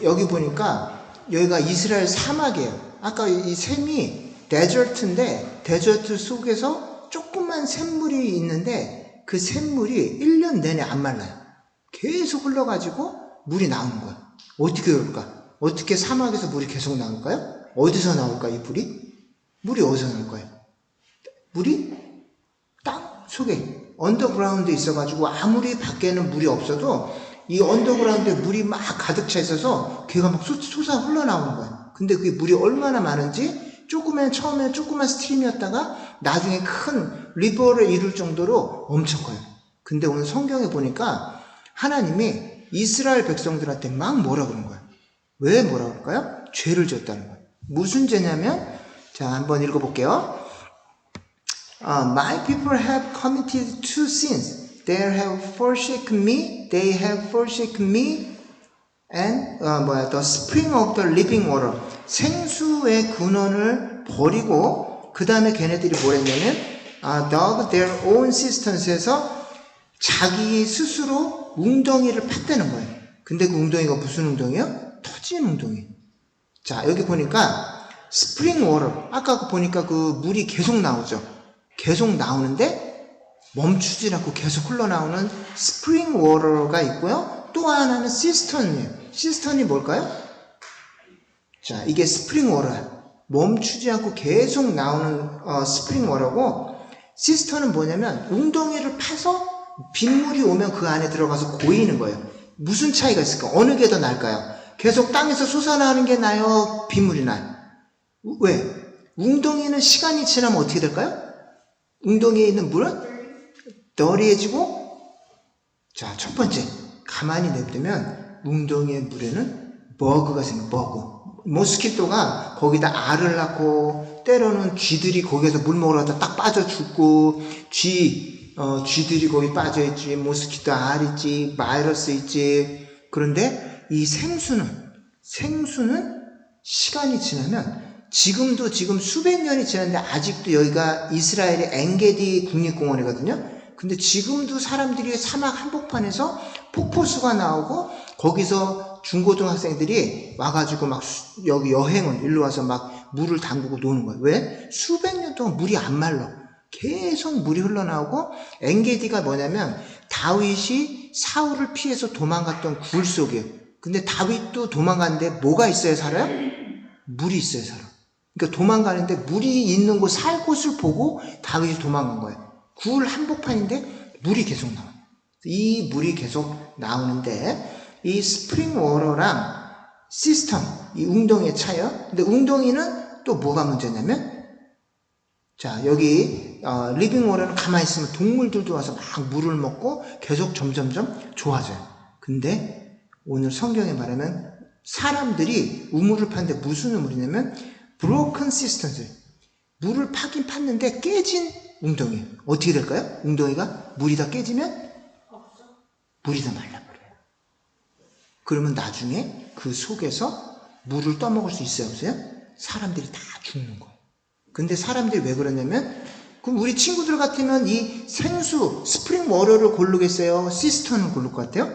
여기 보니까 여기가 이스라엘 사막이에요. 아까 이 샘이 데저트인데 데저트 속에서 조그만 샘물이 있는데 그 샘물이 1년 내내 안 말라요. 계속 흘러가지고 물이 나오는 거예요. 어떻게 그럴까? 어떻게 사막에서 물이 계속 나올까요? 어디서 나올까 이 물이? 물이 어디서 나올까요? 물이 땅 속에 언더그라운드에 있어가지고 아무리 밖에는 물이 없어도 이 언더그라운드에 물이 막 가득 차 있어서 걔가 막 솟아 흘러나오는 거예요. 근데 그게 물이 얼마나 많은지 처음에 조그만 스트림이었다가 나중에 큰 리버를 이룰 정도로 엄청 커요. 근데 오늘 성경에 보니까 하나님이 이스라엘 백성들한테 막 뭐라 그런 거예요. 왜 뭐라 그럴까요? 죄를 지었다는 거예요. 무슨 죄냐면 자 한번 읽어볼게요. My people have committed two sins. They have forsaken me. They have forsaken me. And the spring of the living water. 생수의 근원을 버리고 그 다음에 걔네들이 뭘 했냐면 dug their own cisterns에서 자기 스스로 웅덩이를 팠다는 거예요. 근데 그 웅덩이가 무슨 웅덩이요? 터진 웅덩이. 자 여기 보니까 스프링 워터. 아까 보니까 그 물이 계속 나오죠. 계속 나오는데 멈추지 않고 계속 흘러나오는 스프링 워터가 있고요. 또 하나는 시스턴이에요. 시스턴이 뭘까요? 자, 이게 스프링 워터예요. 멈추지 않고 계속 나오는 스프링 워터고 시스턴은 뭐냐면 웅덩이를 파서 빗물이 오면 그 안에 들어가서 고이는 거예요. 무슨 차이가 있을까? 어느 게 더 나을까요? 계속 땅에서 솟아나오는 게 나요? 빗물이 나요? 왜? 웅덩이는 시간이 지나면 어떻게 될까요? 웅덩이에 있는 물은 덜해지고 자, 첫 번째 가만히 냅두면 웅덩이의 물에는 버그가 생겨. 버그. 모스키토가 거기다 알을 낳고 때로는 쥐들이 거기에서 물 먹으러 가다 딱 빠져 죽고 쥐들이 거기 빠져 있지. 모스키토 알 있지. 바이러스 있지. 그런데 이 생수는 시간이 지나면 지금 수백 년이 지났는데 아직도 여기가 이스라엘의 엔게디 국립공원이거든요. 근데 지금도 사람들이 사막 한복판에서 폭포수가 나오고 거기서 중고등학생들이 와가지고 막 여기 여행을 일로 와서 막 물을 담그고 노는 거예요. 왜? 수백 년 동안 물이 안 말라. 계속 물이 흘러나오고 엔게디가 뭐냐면 다윗이 사울을 피해서 도망갔던 굴 속이에요. 근데 다윗도 도망갔는데 뭐가 있어야 살아요? 물이 있어야 살아. 그러니까 도망가는데 물이 있는 곳, 살 곳을 보고 다윗이 도망간 거예요. 굴 한복판인데 물이 계속 나와요. 이 물이 계속 나오는데 이 스프링 워터랑 시스템, 이 웅덩이의 차이요. 근데 웅덩이는 또 뭐가 문제냐면 자 여기 리빙 워터는 가만히 있으면 동물들도 와서 막 물을 먹고 계속 점점점 좋아져요. 근데 오늘 성경에 말하면 사람들이 우물을 팠는데 무슨 우물이냐면 broken cisterns. 물을 파긴 팠는데 깨진 웅덩이. 어떻게 될까요? 웅덩이가 물이 다 깨지면 물이 다 말라버려요. 그러면 나중에 그 속에서 물을 떠먹을 수 있어요? 없어요? 사람들이 다 죽는 거예요. 근데 사람들이 왜 그러냐면 그럼 우리 친구들 같으면 이 생수, 스프링 워터를 고르겠어요? 시스턴을 고를 것 같아요?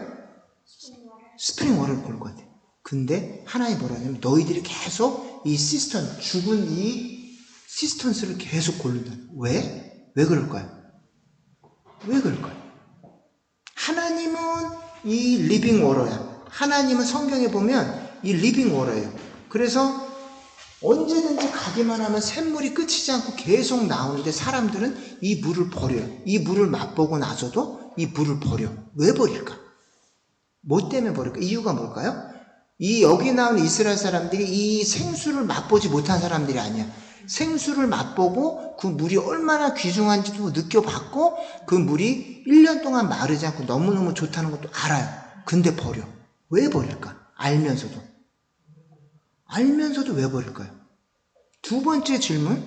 스프링 워터를 고를 것 같아요. 근데 하나님 뭐라 하냐면 너희들이 계속 이 시스턴, 죽은 이 시스턴스를 계속 고른다. 왜? 왜 그럴까요? 왜 그럴까요? 하나님은 이 리빙 워터야. 하나님은 성경에 보면 이 리빙 워터예요. 그래서 언제든지 가기만 하면 샘물이 끝이지 않고 계속 나오는데 사람들은 이 물을 버려요. 이 물을 맛보고 나서도 이 물을 버려. 왜 버릴까? 뭐 때문에 버릴까? 이유가 뭘까요? 이 여기 나오는 이스라엘 사람들이 이 생수를 맛보지 못한 사람들이 아니야. 생수를 맛보고 그 물이 얼마나 귀중한지도 느껴봤고 그 물이 1년 동안 마르지 않고 너무너무 좋다는 것도 알아요. 근데 버려. 왜 버릴까? 알면서도 왜 버릴까요? 두 번째 질문.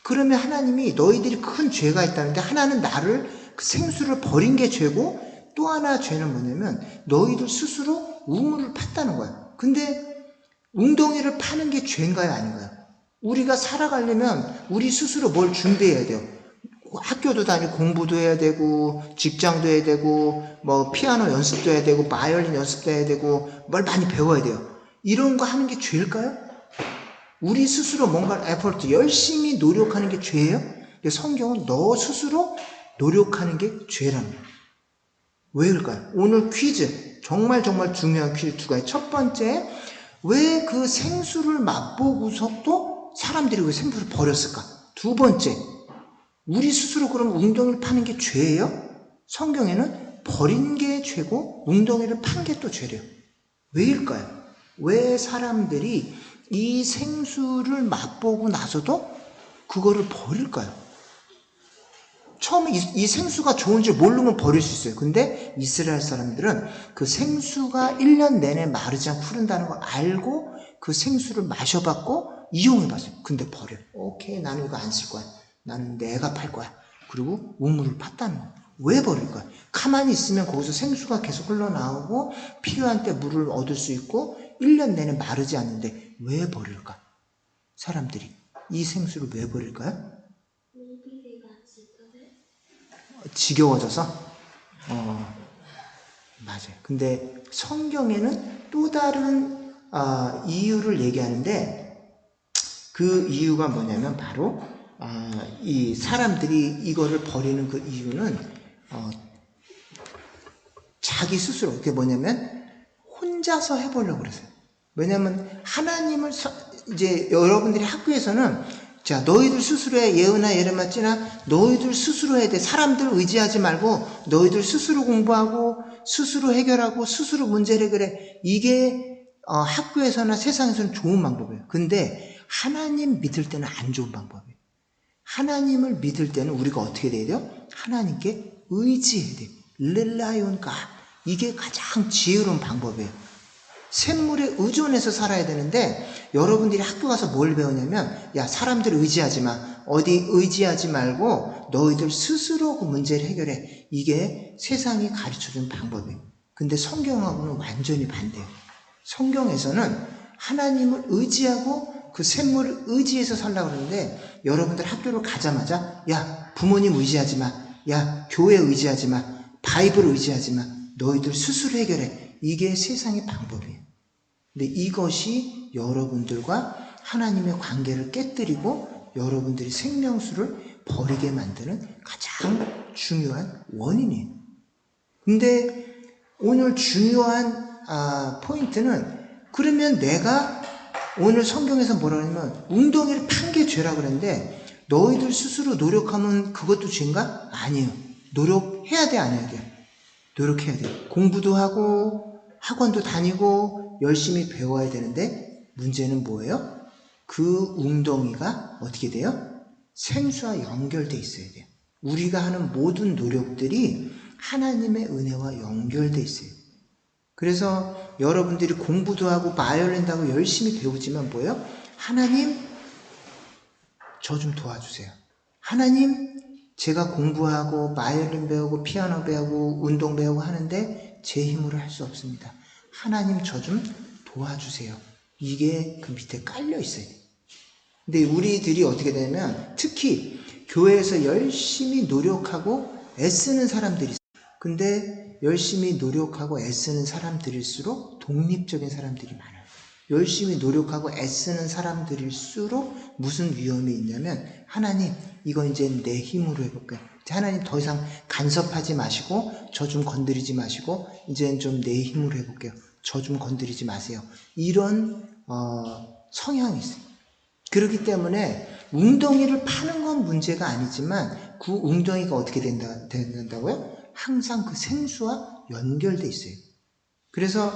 그러면 하나님이 너희들이 큰 죄가 있다는데 하나는 나를 그 생수를 버린 게 죄고 또 하나 죄는 뭐냐면 너희들 스스로 우물을 팠다는 거야. 근데 웅덩이를 파는 게 죄인가요? 아닌가요? 우리가 살아가려면 우리 스스로 뭘 준비해야 돼요. 학교도 다니고 공부도 해야 되고 직장도 해야 되고 뭐 피아노 연습도 해야 되고 바이올린 연습도 해야 되고 뭘 많이 배워야 돼요. 이런 거 하는 게 죄일까요? 우리 스스로 뭔가 에포트, 열심히 노력하는 게 죄예요? 근데 성경은 너 스스로 노력하는 게 죄라는 거예요. 왜일까요? 오늘 퀴즈, 정말 중요한 퀴즈 두 가지. 첫 번째, 왜 그 생수를 맛보고서도 사람들이 왜 생수를 버렸을까? 두 번째, 우리 스스로 그럼 웅덩이를 파는 게 죄예요? 성경에는 버린 게 죄고 웅덩이를 판 게 또 죄래요. 왜일까요? 왜 사람들이 이 생수를 맛보고 나서도 그거를 버릴까요? 처음에 이 생수가 좋은 줄 모르면 버릴 수 있어요. 근데 이스라엘 사람들은 그 생수가 1년 내내 마르지 않고 흐른다는 걸 알고 그 생수를 마셔봤고 이용해봤어요. 근데 버려요. 오케이, 나는 이거 안 쓸 거야. 나는 내가 팔 거야. 그리고 우물을 팠다는 거예요. 왜 버릴까요? 가만히 있으면 거기서 생수가 계속 흘러나오고 필요한 때 물을 얻을 수 있고 1년 내내 마르지 않는데 왜 버릴까? 사람들이 이 생수를 왜 버릴까요? 지겨워져서? 맞아요. 근데 성경에는 또 다른 이유를 얘기하는데 그 이유가 뭐냐면 바로 이 사람들이 이거를 버리는 그 이유는 자기 스스로, 그게 뭐냐면 혼자서 해보려고 그랬어요. 왜냐면 하나님을 이제 여러분들이 학교에서는 자, 너희들 스스로 해. 예은아, 예레마찌나 너희들 스스로 해야 돼. 사람들 의지하지 말고 너희들 스스로 공부하고 스스로 해결하고 스스로 문제를 해결해. 이게 학교에서나 세상에서는 좋은 방법이에요. 근데 하나님 믿을 때는 안 좋은 방법이에요. 하나님을 믿을 때는 우리가 어떻게 돼야 돼요? 하나님께 의지해야 돼요. 렐라이온가. 이게 가장 지혜로운 방법이에요. 샘물에 의존해서 살아야 되는데 여러분들이 학교 가서 뭘 배우냐면 야, 사람들 의지하지 마. 어디 의지하지 말고 너희들 스스로 그 문제를 해결해. 이게 세상이 가르쳐준 방법이에요. 근데 성경하고는 완전히 반대예요. 성경에서는 하나님을 의지하고 그 샘물을 의지해서 살라고 그러는데 여러분들 학교를 가자마자 야, 부모님 의지하지 마. 야, 교회 의지하지 마. 바이블 의지하지 마. 너희들 스스로 해결해. 이게 세상의 방법이에요. 근데 이것이 여러분들과 하나님의 관계를 깨뜨리고 여러분들이 생명수를 버리게 만드는 가장 중요한 원인이에요. 근데 오늘 중요한 포인트는 그러면 내가 오늘 성경에서 뭐라고 하냐면 웅덩이를 판 게 죄라 그랬는데 너희들 스스로 노력하면 그것도 죄인가? 아니에요. 노력해야 돼, 안 해야 돼요? 노력해야 돼요. 공부도 하고 학원도 다니고 열심히 배워야 되는데 문제는 뭐예요? 그 웅덩이가 어떻게 돼요? 생수와 연결돼 있어야 돼요. 우리가 하는 모든 노력들이 하나님의 은혜와 연결돼 있어요. 그래서 여러분들이 공부도 하고 바이올린도 하고 열심히 배우지만 뭐예요? 하나님, 저 좀 도와주세요. 하나님, 제가 공부하고 바이올린 배우고 피아노 배우고 운동 배우고 하는데 제 힘으로 할 수 없습니다. 하나님, 저 좀 도와주세요. 이게 그 밑에 깔려 있어요. 근데 우리들이 어떻게 되냐면 특히 교회에서 열심히 노력하고 애쓰는 사람들이 있어요. 근데 열심히 노력하고 애쓰는 사람들일수록 독립적인 사람들이 많아요. 열심히 노력하고 애쓰는 사람들일수록 무슨 위험이 있냐면 하나님, 이건 이제 내 힘으로 해볼게요. 하나님, 더 이상 간섭하지 마시고 저 좀 건드리지 마시고 이제는 좀 내 힘으로 해볼게요. 저 좀 건드리지 마세요. 이런 성향이 있어요. 그렇기 때문에 웅덩이를 파는 건 문제가 아니지만 그 웅덩이가 어떻게 된다고요? 항상 그 생수와 연결돼 있어요. 그래서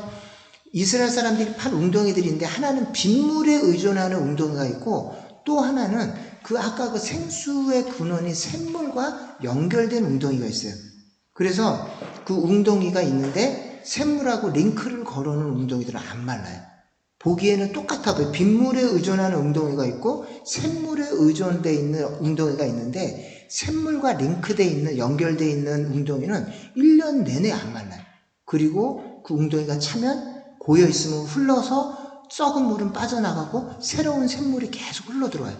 이스라엘 사람들이 판 웅덩이들이 있는데 하나는 빗물에 의존하는 웅덩이가 있고 또 하나는 그 아까 그 생수의 근원인 샘물과 연결된 웅덩이가 있어요. 그래서 그 웅덩이가 있는데 샘물하고 링크를 걸어놓은 웅덩이들은 안 말라요. 보기에는 똑같아. 빗물에 의존하는 웅덩이가 있고 샘물에 의존되어 있는 웅덩이가 있는데 샘물과 링크되어 있는 연결되어 있는 웅덩이는 1년 내내 안 말라요. 그리고 그 웅덩이가 차면 고여 있으면 흘러서 썩은 물은 빠져나가고 새로운 샘물이 계속 흘러 들어와요.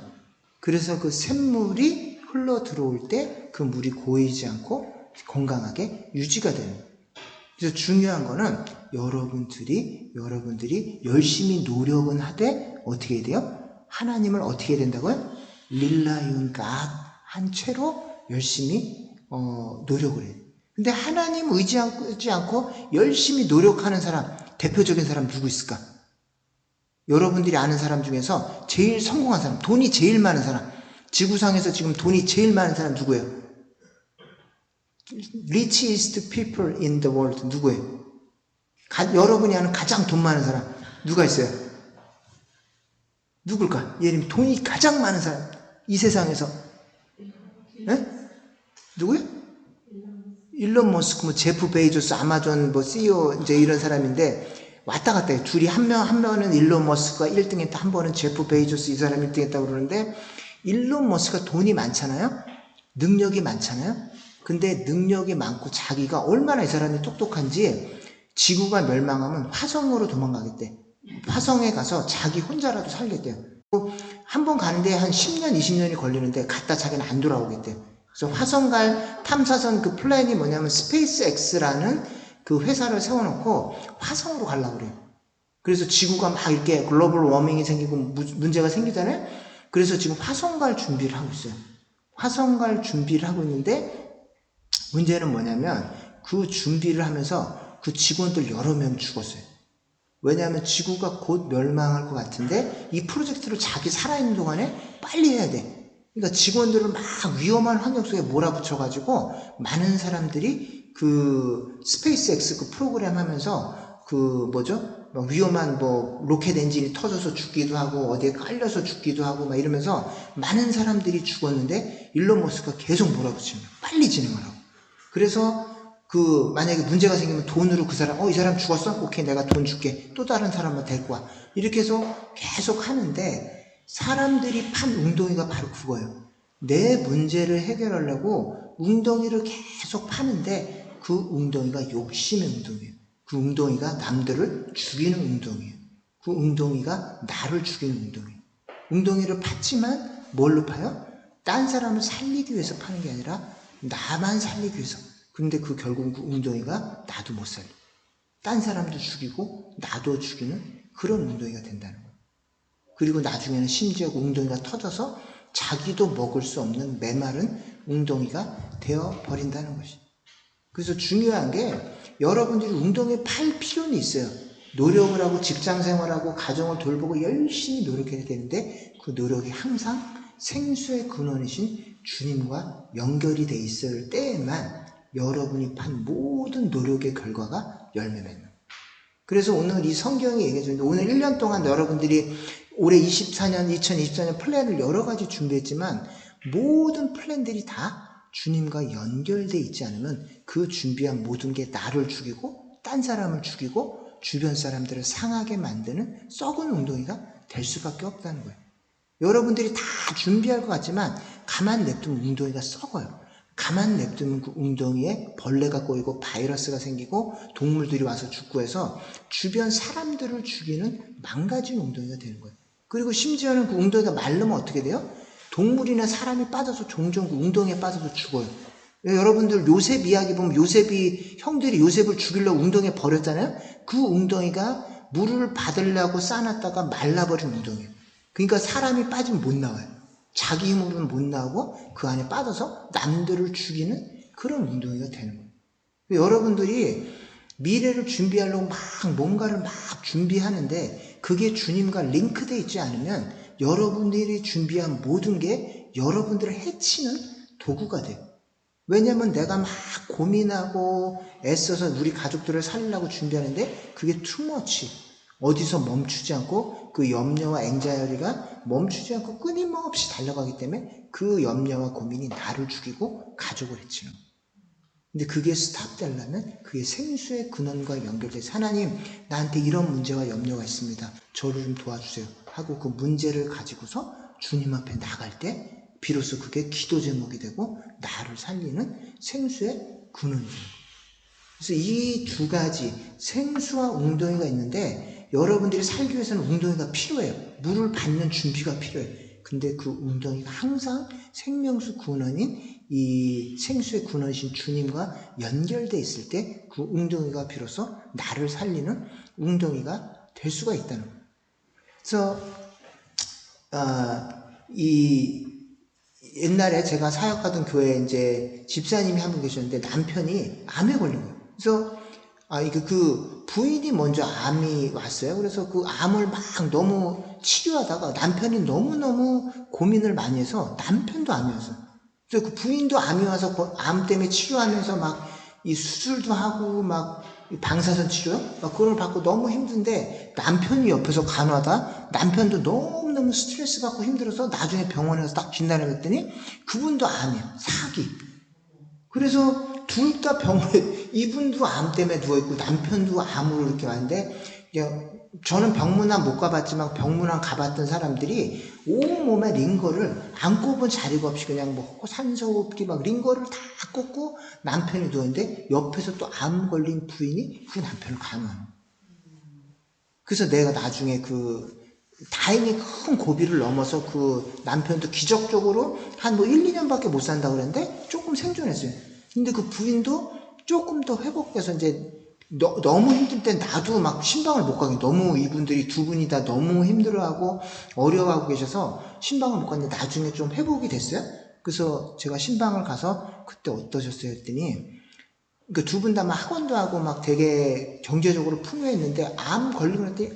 그래서 그 샘물이 흘러 들어올 때 그 물이 고이지 않고 건강하게 유지가 되는 거예요. 그래서 중요한 거는 여러분들이 열심히 노력은 하되 어떻게 해야 돼요? 하나님을 어떻게 해야 된다고요? rely on God 한 채로 열심히 노력을 해요. 근데 하나님 의지하지 않고 열심히 노력하는 사람, 대표적인 사람 누구 있을까? 여러분들이 아는 사람 중에서 제일 성공한 사람, 돈이 제일 많은 사람, 지구상에서 지금 돈이 제일 많은 사람 누구예요? Richest people in the world 누구예요? 여러분이 아는 가장 돈 많은 사람 누가 있어요? 누굴까? 예를 들면 돈이 가장 많은 사람 이 세상에서 네? 누구요? 일론 머스크, 뭐 제프 베이조스, 아마존 뭐 CEO 이제 이런 사람인데 왔다 갔다 해요. 둘이 한 명은 일론 머스크가 1등 했다, 한 번은 제프 베이조스 이 사람이 1등 했다고 그러는데 일론 머스크가 돈이 많잖아요. 능력이 많잖아요. 근데 능력이 많고 자기가 얼마나 이 사람이 똑똑한지 지구가 멸망하면 화성으로 도망가겠대. 화성에 가서 자기 혼자라도 살겠대요. 한 번 가는데 한 10년, 20년이 걸리는데 갔다 자기는 안 돌아오겠대요. 그래서 화성 갈 탐사선 그 플랜이 뭐냐면 스페이스 X라는 그 회사를 세워놓고 화성으로 가려고 그래요. 그래서 지구가 막 이렇게 글로벌 워밍이 생기고 문제가 생기잖아요. 그래서 지금 화성 갈 준비를 하고 있어요. 화성 갈 준비를 하고 있는데 문제는 뭐냐면 그 준비를 하면서 그 직원들 여러 명 죽었어요. 왜냐하면 지구가 곧 멸망할 것 같은데 이 프로젝트를 자기 살아있는 동안에 빨리 해야 돼. 그러니까 직원들을 막 위험한 환경 속에 몰아붙여가지고 많은 사람들이 그 스페이스 X 그 프로그램 하면서 그 막 위험한 뭐 로켓 엔진이 터져서 죽기도 하고 어디에 깔려서 죽기도 하고 막 이러면서 많은 사람들이 죽었는데 일론 머스크가 계속 몰아붙이는 거야. 빨리 진행하라고. 그래서 그 만약에 문제가 생기면 돈으로 그 사람 이 사람 죽었어? 오케이 내가 돈 줄게. 또 다른 사람을 데리고 와. 이렇게 해서 계속 하는데 사람들이 판 웅덩이가 바로 그거예요. 내 문제를 해결하려고 웅덩이를 계속 파는데 그 웅덩이가 욕심의 웅덩이에요. 그 웅덩이가 남들을 죽이는 웅덩이에요. 그 웅덩이가 나를 죽이는 웅덩이에요. 웅덩이를 팠지만 뭘로 파요? 딴 사람을 살리기 위해서 파는 게 아니라 나만 살리기 위해서. 근데 그 결국 그 웅덩이가 나도 못 살려. 딴 사람도 죽이고 나도 죽이는 그런 웅덩이가 된다는 거예요. 그리고 나중에는 심지어 그 웅덩이가 터져서 자기도 먹을 수 없는 메마른 웅덩이가 되어버린다는 것이. 그래서 중요한 게 여러분들이 웅덩이에 팔 필요는 있어요. 노력을 하고 직장생활하고 가정을 돌보고 열심히 노력해야 되는데 그 노력이 항상 생수의 근원이신 주님과 연결이 돼 있을 때에만 여러분이 판 모든 노력의 결과가 열매 맺는 거예요. 그래서 오늘 이 성경이 얘기해 주는데 오늘 1년 동안 여러분들이 올해 2024년 플랜을 여러 가지 준비했지만 모든 플랜들이 다 주님과 연결돼 있지 않으면 그 준비한 모든 게 나를 죽이고 딴 사람을 죽이고 주변 사람들을 상하게 만드는 썩은 웅덩이가 될 수밖에 없다는 거예요. 여러분들이 다 준비할 것 같지만 가만 냅두면 웅덩이가 썩어요. 가만 냅두면 그 웅덩이에 벌레가 꼬이고 바이러스가 생기고 동물들이 와서 죽고 해서 주변 사람들을 죽이는 망가진 웅덩이가 되는 거예요. 그리고 심지어는 그 웅덩이가 마르면 어떻게 돼요? 동물이나 사람이 빠져서 종종 그 웅덩이에 빠져서 죽어요. 여러분들 요셉 이야기 보면 요셉이 형들이 요셉을 죽이려고 웅덩이에 버렸잖아요. 그 웅덩이가 물을 받으려고 쌓아놨다가 말라버린 웅덩이에요. 그러니까 사람이 빠지면 못 나와요. 자기 힘으로는 못 나오고 그 안에 빠져서 남들을 죽이는 그런 웅덩이가 되는 거예요. 여러분들이 미래를 준비하려고 막 뭔가를 막 준비하는데 그게 주님과 링크되어 있지 않으면 여러분들이 준비한 모든 게 여러분들을 해치는 도구가 돼요. 왜냐면 내가 막 고민하고 애써서 우리 가족들을 살리려고 준비하는데 그게 투머치. 어디서 멈추지 않고 그 염려와 앵자이어리가 멈추지 않고 끊임없이 달려가기 때문에 그 염려와 고민이 나를 죽이고 가족을 해치는 거예요. 근데 그게 스탑되려면 그게 생수의 근원과 연결돼서 하나님 나한테 이런 문제와 염려가 있습니다. 저를 좀 도와주세요 하고 그 문제를 가지고서 주님 앞에 나갈 때 비로소 그게 기도 제목이 되고 나를 살리는 생수의 근원이 되는 거예요. 그래서 이 두 가지 생수와 웅덩이가 있는데 여러분들이 살기 위해서는 웅덩이가 필요해요. 물을 받는 준비가 필요해요. 근데 그 웅덩이가 항상 생명수 근원인 이 생수의 근원이신 주님과 연결돼 있을 때 그 웅덩이가 비로소 나를 살리는 웅덩이가 될 수가 있다는 거예요. 그래서 이 옛날에 제가 사역하던 교회에 이제 집사님이 한 분 계셨는데 남편이 암에 걸린 거예요. 그래서 이게 그 부인이 먼저 암이 왔어요. 그래서 그 암을 막 너무 치료하다가 남편이 너무너무 고민을 많이 해서 남편도 암이었어요. 그래서 그 부인도 암이 와서 그 암 때문에 치료하면서 막 이 수술도 하고 막 방사선 치료 막 그걸 받고 너무 힘든데 남편이 옆에서 간호하다 남편도 너무너무 스트레스 받고 힘들어서 나중에 병원에 가서 딱 진단을 했더니 그분도 암이야. 사기. 그래서 둘 다 병원에 이분도 암 때문에 누워있고 남편도 암으로 이렇게 왔는데 저는 병문안 못 가봤지만 병문안 가봤던 사람들이 온몸에 링거를 안 꼽은 자리가 없이 그냥 뭐 산소호흡기 막 링거를 다 꽂고 남편이 누웠는데 옆에서 또 암 걸린 부인이 그 남편을 간호하는 거예요. 그래서 내가 나중에 다행히 큰 고비를 넘어서 그 남편도 기적적으로 한 뭐 1, 2년밖에 못 산다고 그랬는데 조금 생존했어요. 근데 그 부인도 조금 더 회복돼서 이제 너무 힘들 때 나도 막 신방을 못 가게 너무 이분들이 두 분이 다 너무 힘들어하고 어려워하고 계셔서 신방을 못 갔는데 나중에 좀 회복이 됐어요. 그래서 제가 신방을 가서 그때 어떠셨어요 했더니 그 두 분 다 막 학원도 하고 막 되게 경제적으로 풍요했는데 암 걸리고 났더니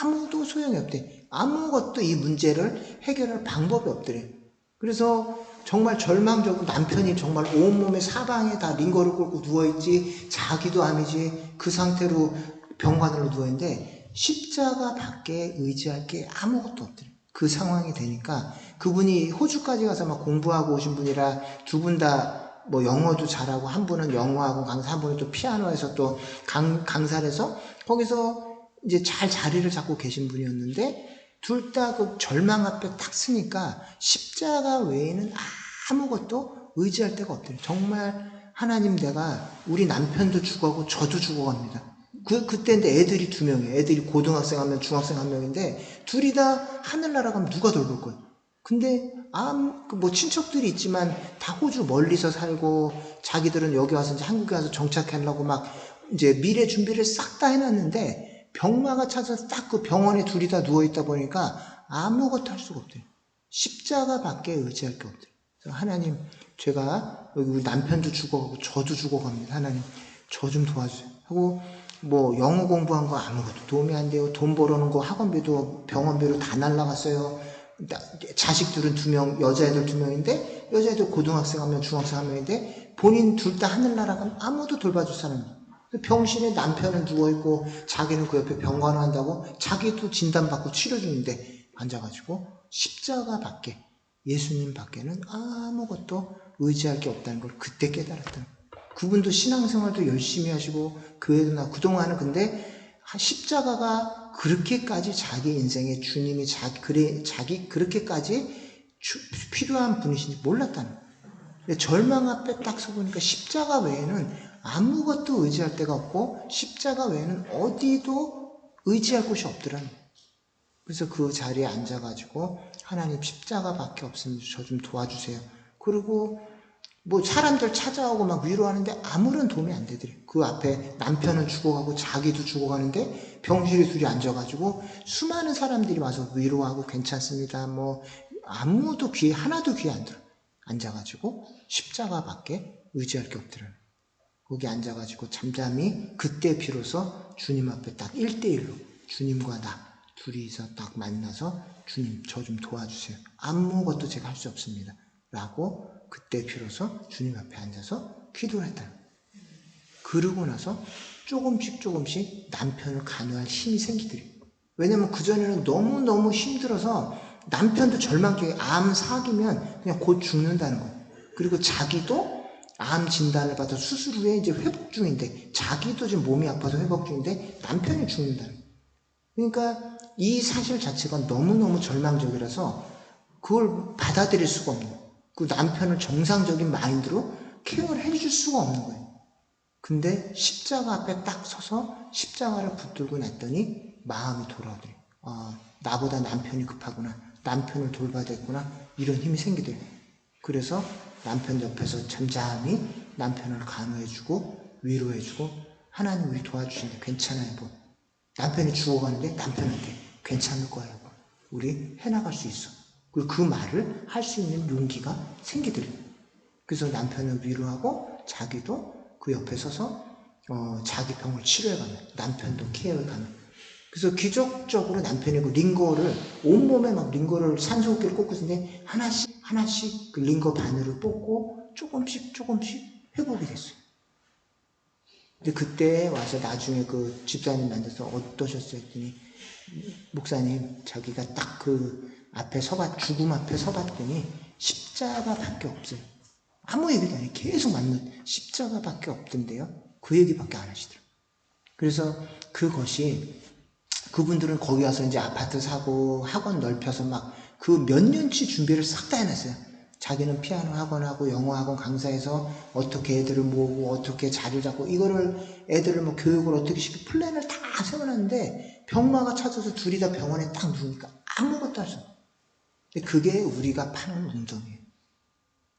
아무도 소용이 없대. 아무것도 이 문제를 해결할 방법이 없더래. 그래서 정말 절망적으로 남편이 정말 온몸에 사방에 다 링거를 꽂고 누워있지 자기도 암이지 그 상태로 병관으로 누워있는데 십자가 밖에 의지할 게 아무것도 없더래. 그 상황이 되니까 그분이 호주까지 가서 막 공부하고 오신 분이라 두 분 다 뭐 영어도 잘하고 한 분은 영어하고 강사 한 분은 또 피아노에서 또 강사를 해서 거기서 이제 잘 자리를 잡고 계신 분이었는데 둘 다 그 절망 앞에 딱 서니까 십자가 외에는 아무것도 의지할 데가 없대요. 정말 하나님 내가 우리 남편도 죽어가고 저도 죽어갑니다. 그때인데 애들이 2명이에요. 애들이 고등학생 한 명, 중학생 한 명인데 둘이 다 하늘나라 가면 누가 돌볼 거예요. 근데 뭐 친척들이 있지만 다 호주 멀리서 살고 자기들은 여기 와서 이제 한국에 와서 정착하려고 막 이제 미래 준비를 싹 다 해놨는데 병마가 찾아서 딱 그 병원에 둘이 다 누워있다 보니까 아무것도 할 수가 없대요. 십자가 밖에 의지할 게 없대요. 그래서 하나님 제가 여기 우리 남편도 죽어가고 저도 죽어갑니다. 하나님 저 좀 도와주세요 하고 뭐 영어 공부한 거 아무것도 도움이 안 돼요. 돈 벌어놓은 거 학원비도 병원비로 다 날라갔어요. 자식들은 2명, 여자애들 2명인데 여자애들 고등학생 1명, 중학생 1명인데 본인 둘 다 하늘나라 가면 아무도 돌봐줄 사람이 없어요. 병실에 남편은 누워있고 자기는 그 옆에 병간호 한다고 자기도 진단받고 치료 중인데 앉아가지고 십자가 밖에 예수님 밖에는 아무것도 의지할 게 없다는 걸 그때 깨달았다는 거예요. 그분도 신앙생활도 열심히 하시고 교회도 나 그동안은 근데 십자가가 그렇게까지 자기 인생에 주님이 자기 그렇게까지 필요한 분이신지 몰랐다는 거예요. 절망 앞에 딱 서보니까 십자가 외에는 아무것도 의지할 데가 없고 십자가 외에는 어디도 의지할 곳이 없더라는 거예요. 그래서 그 자리에 앉아가지고 하나님 십자가밖에 없으면 저 좀 도와주세요. 그리고 뭐 사람들 찾아오고 막 위로하는데 아무런 도움이 안 되더래. 그 앞에 남편은 죽어가고 자기도 죽어가는데 병실에 둘이 앉아가지고 수많은 사람들이 와서 위로하고 괜찮습니다. 뭐 아무도 하나도 귀에 안 들어. 앉아가지고 십자가밖에 의지할 게 없더라고요. 거기 앉아가지고 잠잠히 그때 비로소 주님 앞에 딱 1대1로 주님과 나 둘이서 딱 만나서 주님 저 좀 도와주세요. 아무것도 제가 할 수 없습니다. 라고 그때 비로소 주님 앞에 앉아서 기도를 했다. 그러고 나서 조금씩 남편을 간호할 힘이 생기더래요. 왜냐면 그전에는 너무너무 힘들어서 남편도 절망적에 암 사기면 그냥 곧 죽는다는 거예요. 그리고 자기도 암 진단을 받아 수술 후에 이제 회복 중인데 자기도 지금 몸이 아파서 회복 중인데 남편이 죽는다는 거예요. 그러니까 이 사실 자체가 너무너무 절망적이라서 그걸 받아들일 수가 없는 거예요. 그 남편을 정상적인 마인드로 케어를 해줄 수가 없는 거예요. 근데 십자가 앞에 딱 서서 십자가를 붙들고 났더니 마음이 돌아오더래요. 나보다 남편이 급하구나. 남편을 돌봐야 되겠구나. 이런 힘이 생기더래요. 그래서 남편 옆에서 잠잠히 남편을 간호해주고 위로해주고 하나님 우리 도와주시는데 괜찮아요. 뭐. 남편이 죽어가는데 남편한테 괜찮을 거야. 뭐. 우리 해나갈 수 있어. 그리고 그 말을 할 수 있는 용기가 생기더래요. 그래서 남편을 위로하고 자기도 그 옆에 서서 자기 병을 치료해가면 남편도 케어해가면 그래서 기적적으로 남편이 그 링거를 온몸에 막 링거를 산소호흡기를 꽂고 있는데 하나씩 그 링거 바늘을 뽑고 조금씩 회복이 됐어요. 근데 그때 와서 나중에 그 집사님 만나서 어떠셨어요? 했더니 목사님 자기가 딱 그 앞에 죽음 앞에 서봤더니 십자가밖에 없어요. 아무 얘기도 안 해요. 계속 맞는 십자가밖에 없던데요. 그 얘기밖에 안 하시더라고요. 그래서 그것이 그분들은 거기 와서 이제 아파트 사고 학원 넓혀서 막 그 몇 년치 준비를 싹 다 해놨어요. 자기는 피아노 학원하고 영어 학원 강사해서 어떻게 애들을 모으고 어떻게 자리를 잡고 이거를 애들을 뭐 교육을 어떻게 시키고 플랜을 다 세워놨는데 병마가 찾아서 둘이 다 병원에 딱 누우니까 아무것도 할 수 없어요. 근데 그게 우리가 파는 웅덩이에요.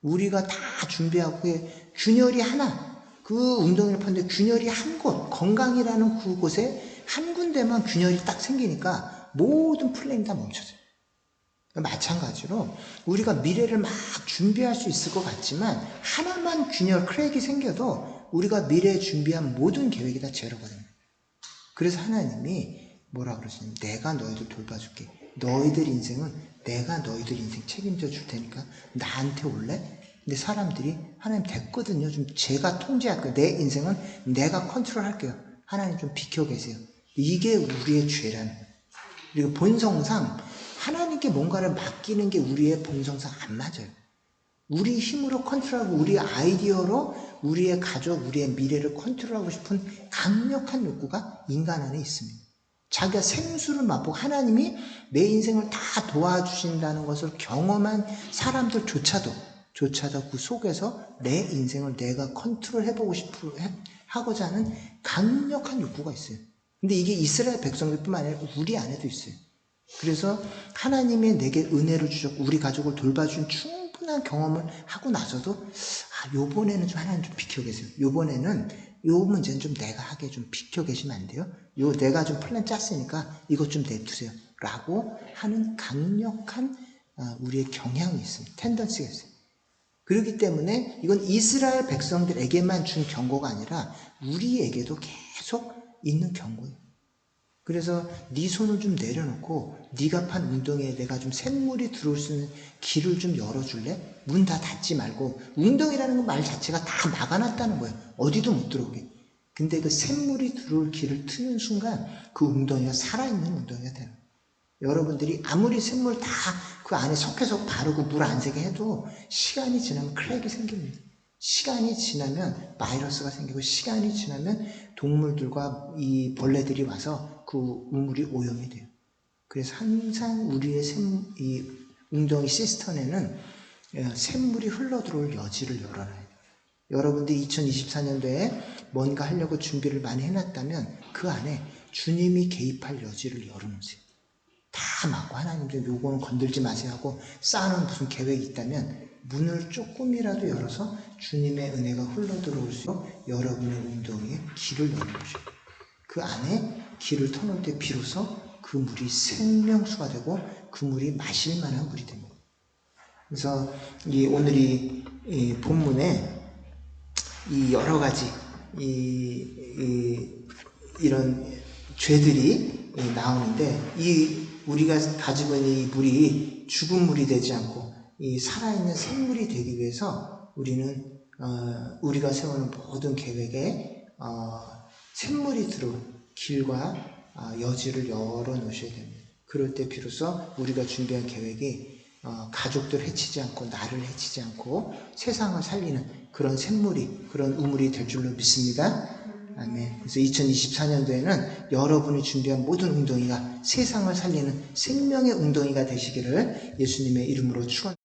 우리가 다 준비하고 균열이 하나 그 웅덩이를 파는데 균열이 한 곳 건강이라는 그곳에 한 군데만 균열이 딱 생기니까 모든 플랜이 다 멈춰져요. 마찬가지로 우리가 미래를 막 준비할 수 있을 것 같지만 하나만 균열 크랙이 생겨도 우리가 미래에 준비한 모든 계획이 다 제로거든요. 그래서 하나님이 뭐라 그러시냐면 내가 너희들 돌봐줄게. 너희들 인생은 내가 너희들 인생 책임져 줄 테니까 나한테 올래? 근데 사람들이 하나님 됐거든요. 좀 제가 통제할게요. 내 인생은 내가 컨트롤할게요. 하나님 좀 비켜 계세요. 이게 우리의 죄라는 거예요. 그리고 본성상 하나님께 뭔가를 맡기는 게 우리의 본성상 안 맞아요. 우리 힘으로 컨트롤하고 우리 아이디어로 우리의 가족, 우리의 미래를 컨트롤하고 싶은 강력한 욕구가 인간 안에 있습니다. 자기가 생수를 맛보고 하나님이 내 인생을 다 도와주신다는 것을 경험한 사람들조차도 그 속에서 내 인생을 내가 컨트롤해보고 하고자 하는 강력한 욕구가 있어요. 근데 이게 이스라엘 백성들뿐만 아니라 우리 안에도 있어요. 그래서 하나님이 내게 은혜를 주셨고 우리 가족을 돌봐준 충분한 경험을 하고 나서도 요번에는 좀 하나님 좀 비켜 계세요. 요번에는 요 문제는 좀 내가 하게 좀 비켜 계시면 안 돼요? 내가 좀 플랜 짰으니까 이것 좀 내두세요. 라고 하는 강력한 우리의 경향이 있습니다. 텐던시가 있어요. 그렇기 때문에 이건 이스라엘 백성들에게만 준 경고가 아니라 우리에게도 계속 있는 경고예요. 그래서 네 손을 좀 내려놓고 네가 판 웅덩이에 내가 좀 샘물이 들어올 수 있는 길을 좀 열어줄래? 문 다 닫지 말고 웅덩이라는 말 자체가 다 막아놨다는 거예요. 어디도 못 들어오게. 근데 그 샘물이 들어올 길을 트는 순간 그 웅덩이가 살아있는 웅덩이가 되는 거예요. 여러분들이 아무리 샘물 다 그 안에 석회석 바르고 물 안 새게 해도 시간이 지나면 크랙이 생깁니다. 시간이 지나면 바이러스가 생기고 시간이 지나면 동물들과 이 벌레들이 와서 그 우물이 오염이 돼요. 그래서 항상 우리의 이 웅덩이 시스템에는 샘물이 흘러들어올 여지를 열어놔야 돼요. 여러분들이 2024년도에 뭔가 하려고 준비를 많이 해놨다면 그 안에 주님이 개입할 여지를 열어놓으세요. 다 막고 하나님도 요거는 건들지 마세요 하고 쌓아놓은 무슨 계획이 있다면 문을 조금이라도 열어서 주님의 은혜가 흘러들어올 수 있도록 여러분의 웅덩이에 길을 열어주세요. 그 안에 길을 터놓을 때 비로소 그 물이 생명수가 되고 그 물이 마실 만한 물이 됩니다. 그래서 오늘 이 본문에 이 여러 가지 이런 죄들이 나오는데 우리가 가지고 있는 이 물이 죽은 물이 되지 않고 이 살아있는 생물이 되기 위해서 우리는 우리가 세우는 모든 계획에 샘물이 들어온 길과 여지를 열어놓으셔야 됩니다. 그럴 때 비로소 우리가 준비한 계획이 가족들 해치지 않고 나를 해치지 않고 세상을 살리는 그런 샘물이 그런 우물이 될 줄로 믿습니다. 아멘. 그래서 2024년도에는 여러분이 준비한 모든 웅덩이가 세상을 살리는 생명의 웅덩이가 되시기를 예수님의 이름으로 축원합니다.